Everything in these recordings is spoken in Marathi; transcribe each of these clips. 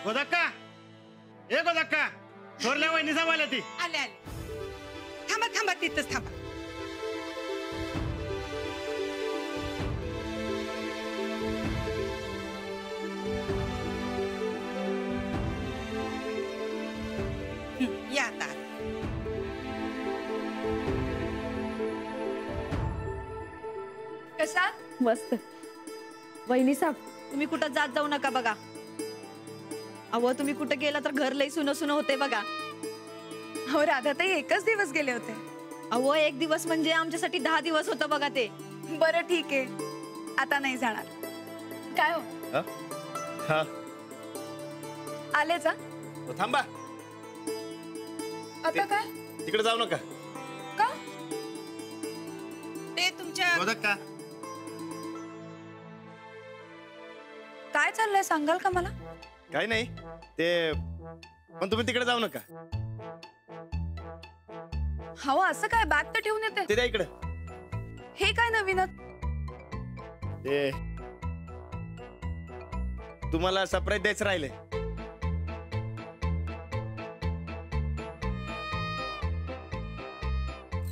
गोदक्का, ए गोदक्का, थोरल्या वहिनी सांभाळल्या ती. आले आले. थांबा थांबा तिथंच थांबा. या आता. कसा मस्त. वहिनी साहेब तुम्ही कुठं जात जाऊ नका बघा. अहो तुम्ही कुठं गेला तर घर लई सुन सुन होते बघा. हो राधाताई एकच दिवस गेले होते. अहो एक दिवस म्हणजे आमच्यासाठी 10 दिवस होतं बघा ते. बरं ठीक आहे, आता नाही जाणार. काय हो हा आलेच? थांबा, आता काय? तिकडे जाऊ नका. का? ते तुमच्या गोदक्का, काय चाललंय सांगाल का मला? काही नाही ते, पण तुम्ही तिकडे जाऊ नका. हो असं काय? बॅग तर ठेवून येते. ते द्या इकडे. हे काय नवीनच? ते तुम्हाला सरप्राईज द्यायचं राहिले.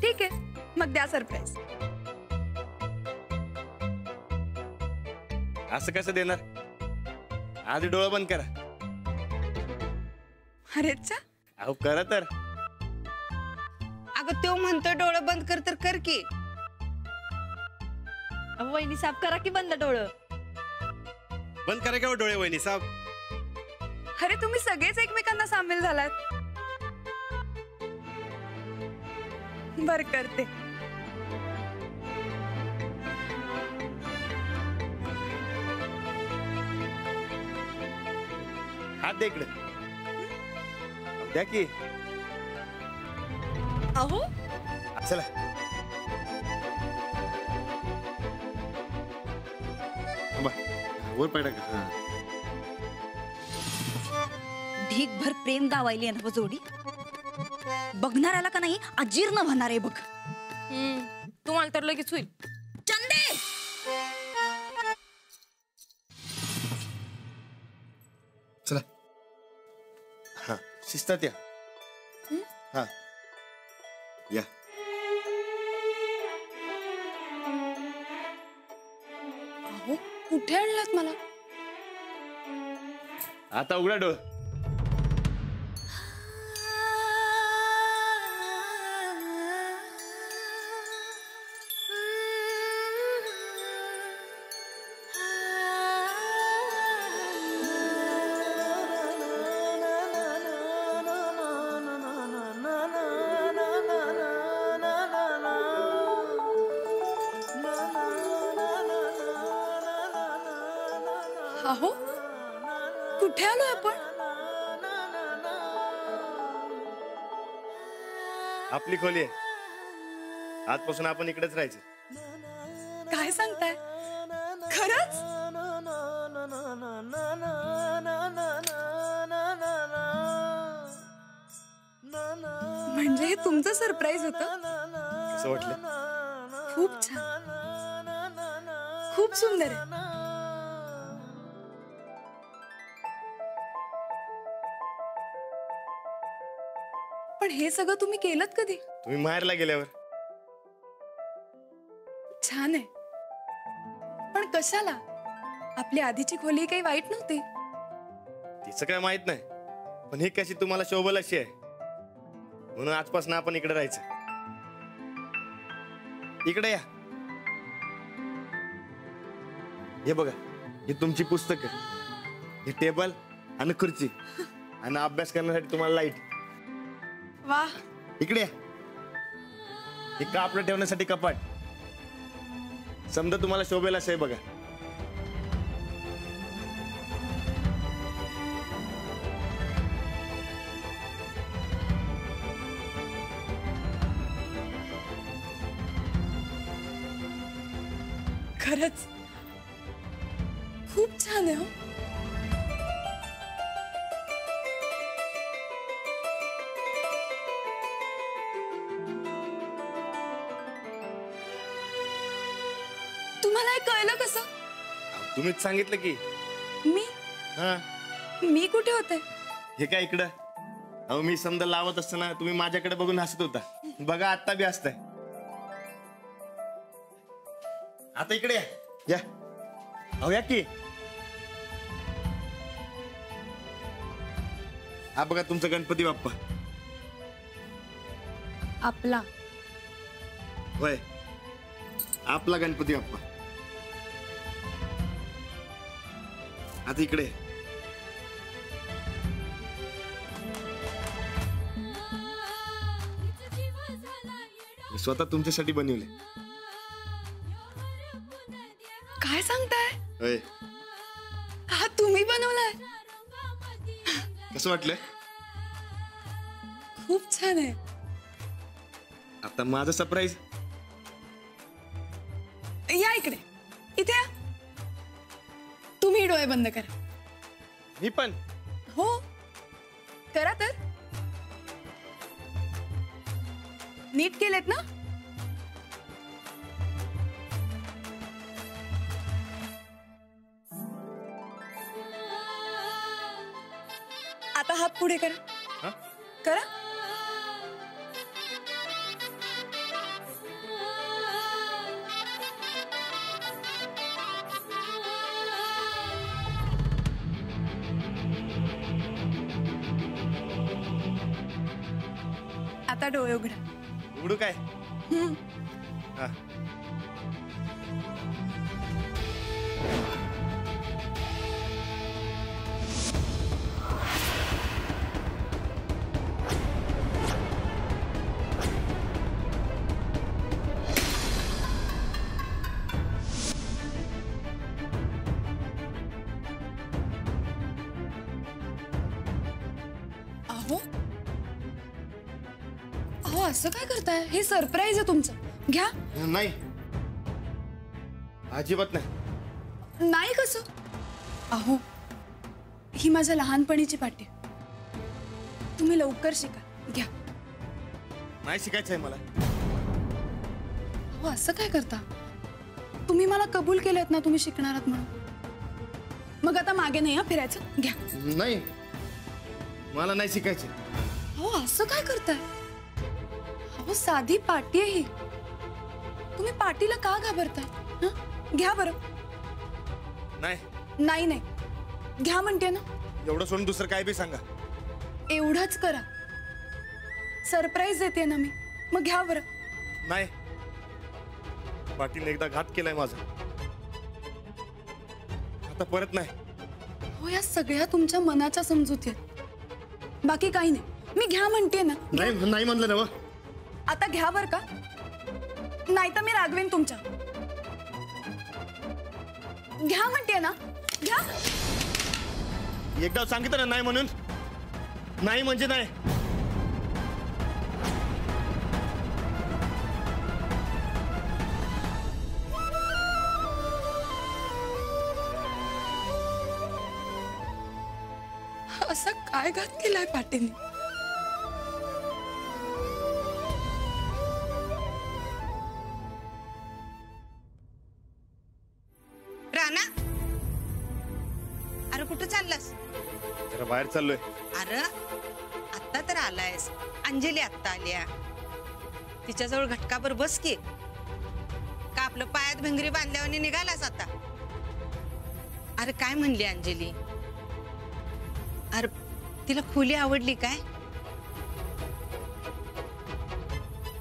ठीक आहे, मग द्या सरप्राईज. असं कसं देणार? आधी डोळं बंद करा. अरेच्छा, अहो करा तर. अगं तो म्हणतोय डोळं बंद कर तर कर की. अहो वहिनी साहेब करा की बंद डोळं. बंद करा का डोळे वहिनी साहेब? अरे तुम्ही सगळेच एकमेकांना सामील झालात. बर करते. हात दे इकडे. द्या की. अहो चला. वर पडा का? ढीकभर प्रेम दावायली ना जोडी. बघणाऱ्याला का नाही अजीर्ण होणार आहे बघ. तुम्हाला तर लगेच होईल. चंदे चला. हा शिस्तात या. हा या. अहो कुठे आणलात मला? आता उघडा डोळ. अहो कुठे आलोय आपण? आपली खोली आहे. आजपासून आपण इकडेच राहायचं. काय सांगताय? खरंच? म्हणजे हे तुमचं सरप्राईज होतं? कसं वाटलं? खूप छान, खूप सुंदर आहे. पण हे सगळं तुम्ही केलं कधी? तुम्ही माहेरला गेल्यावर. छान आहे, पण कशाला? आपली आधीची खोली काही वाईट नव्हती. तिचं काय माहित नाही, पण ही कशी तुम्हाला शोभल अशी आहे, म्हणून आजपासून आपण इकडे राहायचं. इकडे या. हे बघा, ही तुमची पुस्तकं, हे टेबल आणि खुर्ची, आणि अभ्यास करण्यासाठी तुम्हाला लाईट. वाह. इकडे या. हे कापड ठेवण्यासाठी कपाट. समजा तुम्हाला शोभेल असं आहे बघा. खरंच खूप छान आहे. हो तुम्हाला हे कळलं कसं? तुम्हीच सांगितलं की. मी? हा, मी कुठे होते? हे काय इकडं? अहो मी समजा लावत असताना तुम्ही माझ्याकडे बघून हसत होता. बघा आता बी हसताय. आता इकडे या. अहो या की. हा बघा तुमचा गणपती बाप्पा. आपला. होय, आपला गणपती बाप्पा. आता इकडे. मी स्वतः तुमच्यासाठी बनवले. काय सांगताय? होय. हा तुम्ही बनवलाय? कसं वाटलं? खूप छान आहे. आता माझं सरप्राईज. या इकडे, इथे या. तुम्ही डोळे बंद करा. मी पण. हो, करा तर. नीट केलेत ना? आता हात पुढे करा. हा? करा. आता डोळे उघडा. उघडू काय? हा. अहो अहो असं काय करताय? हे सरप्राईज आहे तुमचं. घ्या. नाही, अजिबात नाही. नाही कसं? अहो ही माझ्या लहानपणीची पाटी आहे. तुम्ही लवकर शिका. घ्या. नाही शिकायचंय मला. अहो असं काय करता? तुम्ही मला कबूल केलेत ना तुम्ही शिकणार आहात म्हणून. मग आता मागे नाही हा फिरायचं. घ्या. नाही, मला नाही शिकायचं. अहो असं काय करताय? अहो साधी पाटी आहे ही. तुम्ही पाटीला का घाबरताय? हं? घ्या बरं. नाही, नाही नाही, घ्या म्हणते ना. एवढं सोडून दुसरं काय बी सांगा. एवढंच करा. सरप्राईज देते ना मी. मग घ्या बरं. नाही, पाटीलने एकदा घात केलाय माझा. आता परत नाही. हो या सगळ्या तुमच्या मनाच्या समजुती आहेत. बाकी काही नाही. मी घ्या म्हणते ना. नाही नाही म्हणलं ना. आता घ्या बर का, नाही तर मी रागवेन तुमच्या. घ्या म्हणते ना. घ्या. एकदा सांगितलं ना नाही म्हणून. नाही म्हणजे नाही. असा काय घात केलाय पाटीने? राणा, अरे कुठं चाललास? जरा बाहेर चाललोय. अरे आत्ता तर आलायस. अंजली आत्ता आल्या. तिच्याजवळ घटकाभर बस की. का आपलं पायात भिंगरी बांधल्यावर निघालास आता? अरे काय म्हणली अंजली? अरे तिला खोली आवडली काय?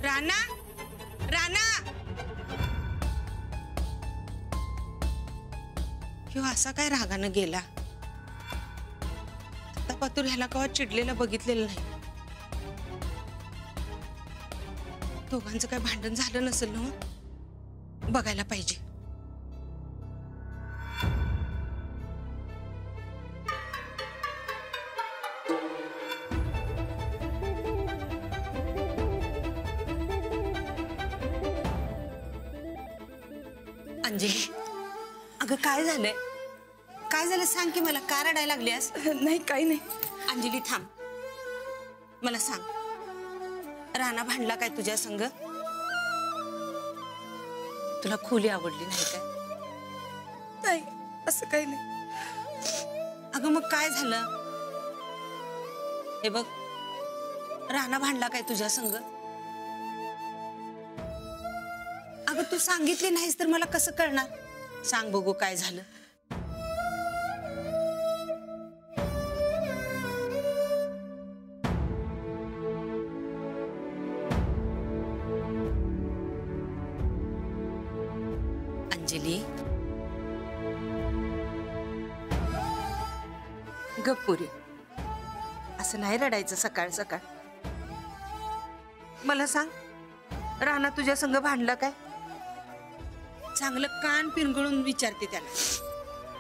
राणा, राणा, ह्यो असा काय रागानं गेला? आता पातूर ह्याला कवा चिडलेला बघितलेलं नाही. दोघांचं काय भांडण झालं नसेल ना? बघायला पाहिजे. अंजली, अगं काय झालंय? काय झालं सांग की मला. का रडायला लागलीस? नाही काही नाही. अंजली थांब, मला सांग. राणा भांडला काय तुझ्या संग? तुला खोली आवडली नाही काय? नाही असं काही नाही. अगं मग काय झालं? हे बघ, राणा भांडला काय तुझ्या संग? अगं तू सांगितली नाहीस तर मला कसं कळणार? सांग बघू काय झालं. अंजली, गप्पुरी, असं नाही रडायचं सकाळ सकाळ. मला सांग, राणा तुझ्या संग भांडला काय? चांगलं कान पिरगळून विचारते त्याला,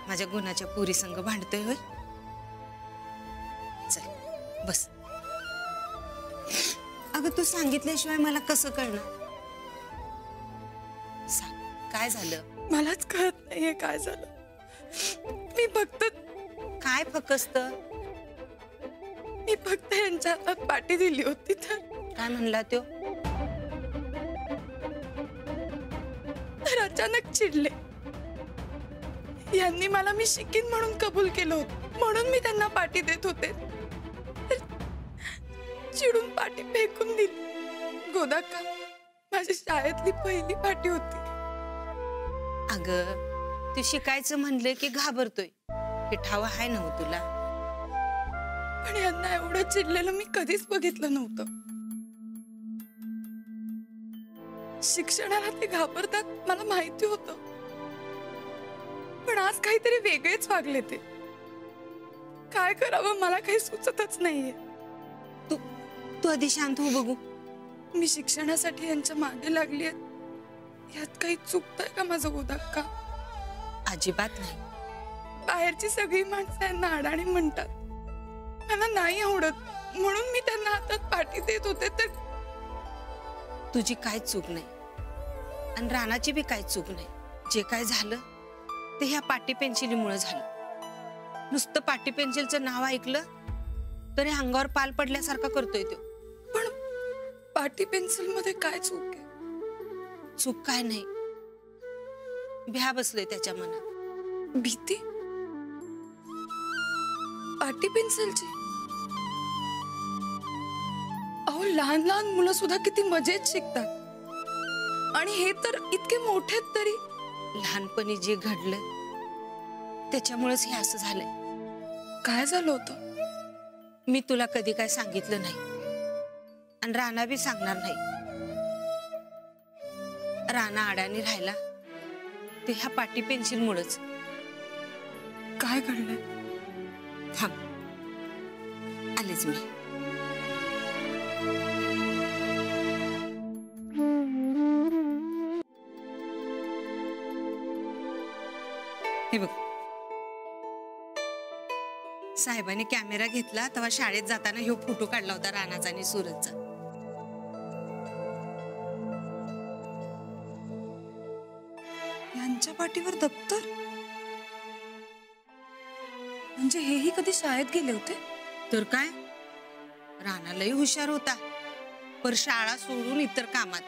माझ्या गुणाच्या पुरी संग भांडतोय होय? चल बस. अगं तू सांगितल्याशिवाय मला कसं कळणार? सांग काय झालं? मलाच कळत नाहीये काय झालं. मी फक्त यांच्या हातात पाटी दिली होती तर काय म्हणला तो? तर अचानक चिडले. यांनी मला मी शिकीन म्हणून कबूल केलं होतं, म्हणून मी त्यांना पाटी देत होते. तर चिडून पाटी फेकून दिली. गोदाक्का माझी शाळेतली पहिली पाटी होती. अगं तू शिकायचं म्हणलं की घाबरतोय, हे ठाव आहे ना हो तुला? पण यांना एवढं चिडलेलं मी कधीच बघितलं नव्हतं. शिक्षणाला ते घाबरतात मला माहिती होतं, पण आज काहीतरी वेगळेच वागले ते. काय करावं मला काही सुचतच नाहीये. तू आधी शांत हो बघू. मी शिक्षणासाठी यांच्या मागे लागली, यात काही चुकतंय का माझं गोदाक्का? अजिबात नाही. बाहेरची सगळी माणसं यांना अडाणी म्हणतात. मला नाही आवडत म्हणून मी त्यांना हातात पाटी देत होते. तर तुझी काय चूक नाही आणि राणाची बी काय चूक नाही. जे काय झालं ते ह्या पाटी पेन्सिलीमुळे झालं. नुसतं पाटी पेन्सिलचं नाव ऐकलं तरी अंगावर पाल पडल्यासारखा करतोय तो. पण पाटी पेन्सिल मध्ये काय चूक आहे? चूक काय नाही, भ्या बसलोय त्याच्या मनात. भीती? पाटी पेन्सिलची? अहो लहान लहान मुलं सुद्धा किती मजेत शिकतात, आणि हे तर इतके मोठे तरी. लहानपणी जे घडलं त्याच्यामुळेच हे असं झालंय. काय झालं होतं? मी तुला कधी काय सांगितलं नाही आणि राणा बी सांगणार नाही. राणा अडाणी राहिला ते ह्या पाटी पेन्सिल मुळेच. काय घडलंय? थांब, आलेच मी. हे बघ, साहेबांनी कॅमेरा घेतला तेव्हा शाळेत जाताना ह्यो फोटो काढला होता राणाचा आणि सूरजचा. यांच्या पाठीवर दप्तर? म्हणजे हेही कधी शाळेत गेले होते? तर काय, राणा लई हुशार होता, पर शाळा सोडून इतर कामात.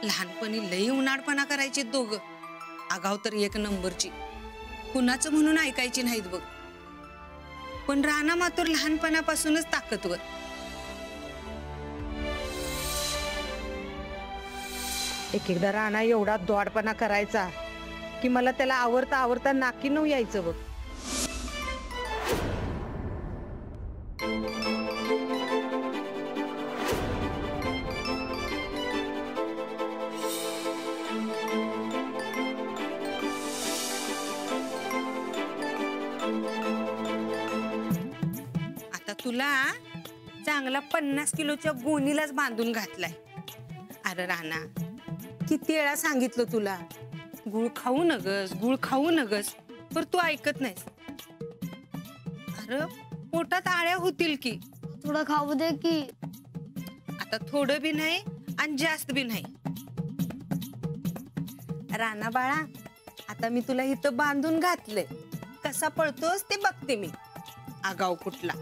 लहानपणी लई उन्हाळपणा करायचे दोघं. आगाव तर एक नंबरची, कुणाचं म्हणून ऐकायची नाहीत बघ. पण राणा मात्र लहानपणापासूनच ताकदवर. एक एकदा राणा एवढा द्वाडपणा करायचा की मला त्याला आवरता आवरता नाकी नऊ यायचं बघ. आता तुला चांगला 50 किलोच्या गोणीलाच बांधून घातलाय. अरे राणा, किती वेळा सांगितलं तुला, गुळ खाऊ नगस, गुळ खाऊ नगस, पर तू ऐकत नाहीस. अरे पोटात आळ्या होतील की. थोडं खाऊ दे की. आता थोडं बी नाही आणि जास्त बी नाही. राणा बाळा, आता मी तुला इथं बांधून घातलंय, कसा पळतोस ते बघते मी. आगाव कुठला.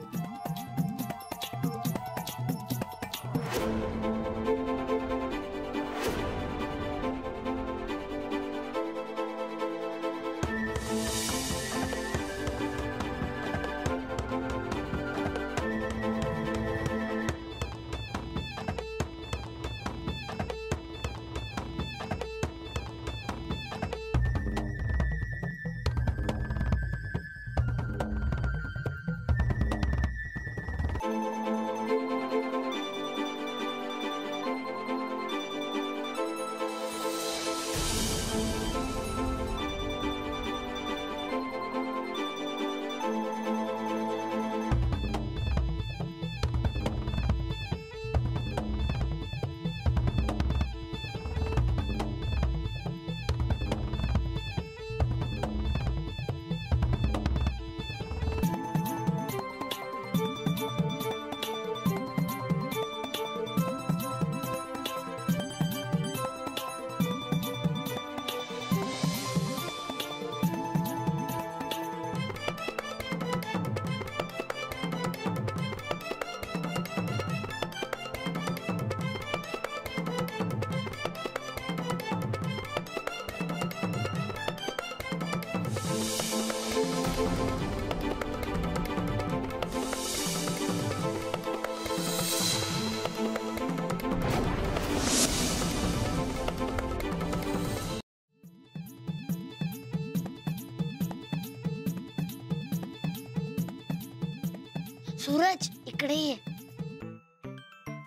सूरज इकडे ये.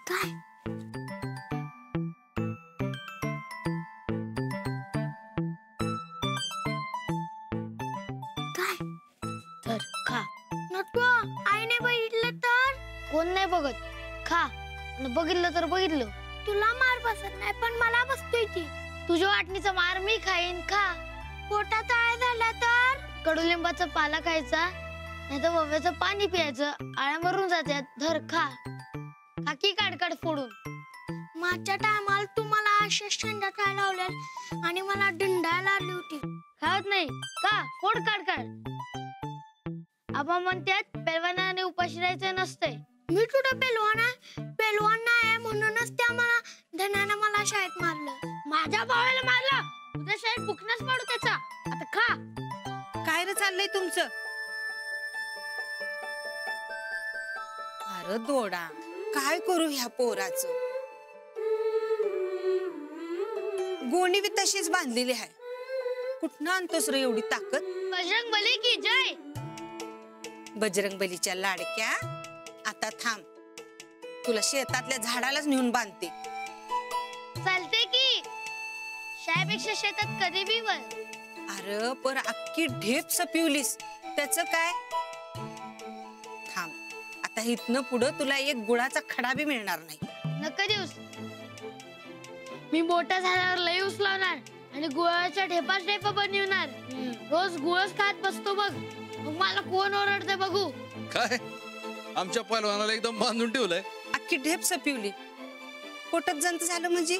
काय काय तर खा. नटू आईने बघितलं तर कोण नाही बघत. खा. आणि बघितलं तर बघितलं. तुला मार बसत नाही पण मला बसतोय की. तुझ्या वाटणीचा मार मी खाईन. खा. पोटात आळ झाला तर कडुलिंबाचा पाला खायचा नाही तर वव्याचं पाणी प्यायचं. आळ्या मरून जात्यात. धर खा. काकी काडकाड फोडून. माझ्या टायमाला तुम्हाला अशा शेंडा खायला लावल्या आणि मला डिंडायला लावली होती. खात नाही का. फोड काडकाड. आबा म्हणतात पेलवानाने उपाशी राहायचं नसतंय. मी कुठं पेलवान आहे. पेलवान नाही म्हणूनच त्या मला धनानं मला शाळेत मारलं. माझ्या भावाला मारलं. उद्या शाळेत बुकनाच पाडू त्याचा. आता खा. काय रे चाललंय तुमचं. अरे दोडा काय करू ह्या पोराचं. गोणी बी तशीच बांधलेली आहे. कुठनं आणतोस रे एवढी ताकद. बजरंगबली की जय. बजरंगबलीच्या लाडक्या आता थांब. तुला शेतातल्या झाडालाच नेऊन बांधते. चालते की. शाळेपेक्षा शेतात कधी बी वर. अरे पर अख्खी ढेप सपिवलीस त्याच काय. थांब आता इथनं पुढं तुला एक गुळाचा खडा बी मिळणार नाही. नका देऊस. मी मोठा झाल्यावर लई उचलावणार आणि गुळाच्या ढेपाच ढेपा बनवणार. रोज गुळच खात बसतो बघ. मग मला कोण ओरडते बघू. काय आमच्या पहिलवानाला एकदम बांधून ठेवलंय. अख्खी ढेप सपिवली. पोटात जंत झालं म्हणजे.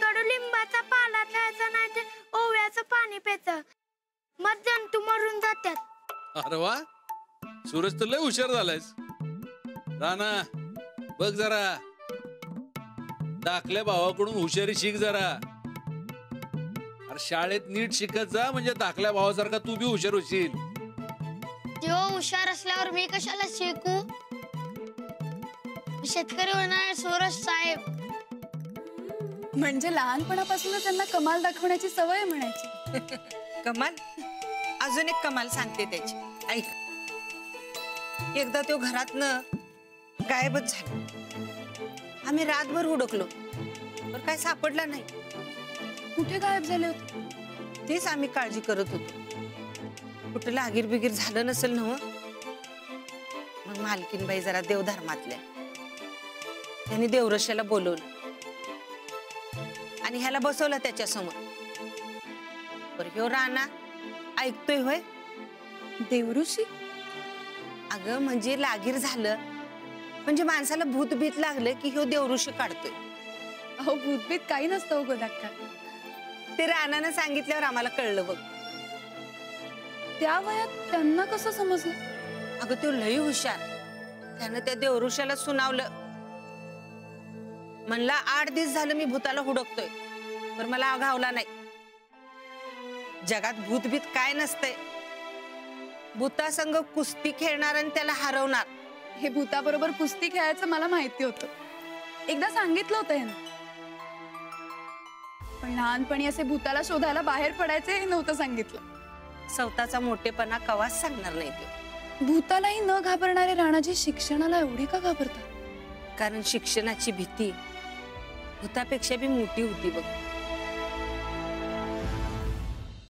कडुलिंबाचा पाला खायचा नाही तर ओव्याचं पाणी प्यायचं. मग जंतू मरून जातात. अरे वा सूरज तर लय हुशार झालायस. राणा बघ जरा दाखल्या भावाकडून हुशारी शिक जरा. अरे शाळेत नीट शिकत जा म्हणजे दाखल्या भावासारखा तू बी हुशार होशील. तेव्हा हुशार असल्यावर मी कशाला शिकू. शेतकरी होणार सूरज साहेब. म्हणजे लहानपणापासूनच त्यांना कमाल दाखवण्याची सवय म्हणायची. कमाल. अजून एक कमाल सांगते त्याची ऐक. एकदा तो घरातनं गायबच झाला. आम्ही रातभर हुडकलो पण काय सापडला नाही. कुठे गायब झाले होते. तेच आम्ही काळजी करत होतो. कुठं लागीर बिगीर झालं नसेल ना. मग मालकीनबाई जरा देवधर्मातल्या त्यांनी देवरशाला बोलवलं आणि ह्याला बसवलं त्याच्या समोर. बरं ह्यो राणा ऐकतोय होय. देवऋषी. अगं म्हणजे लागीर झालं म्हणजे माणसाला भूतभीत लागलं की ह्यो देवऋषी काढतोय. अहो भूतभीत काही नसतं हो गोदाक्का. ते राणानं सांगितल्यावर आम्हाला कळलं बघ. त्या वयात त्यांना कसं समजलं. अगं तो लई हुशार. त्यानं त्या देवऋषाला सुनावलं. म्हणला 8 दिवस झालं मी भूताला हुडकतोय पण मला आघावला नाही. जगात भूतभीत काय नसतंय. भूतासंग कुस्ती खेळणार आणि त्याला हरवणार. हे भूताबरोबर कुस्ती खेळायचं मला माहिती होतं. एकदा सांगितलं होतं ह्यानं. पण लहानपणी असे भूताला शोधायला बाहेर पडायचे हे नव्हतं सांगितलं. स्वतःचा मोठेपणा कवाच सांगणार नाही तो. भूतालाही न घाबरणारे राणाजी शिक्षणाला एवढे का घाबरतात. कारण शिक्षणाची भीती भूतापेक्षा बी मोठी होती बघ.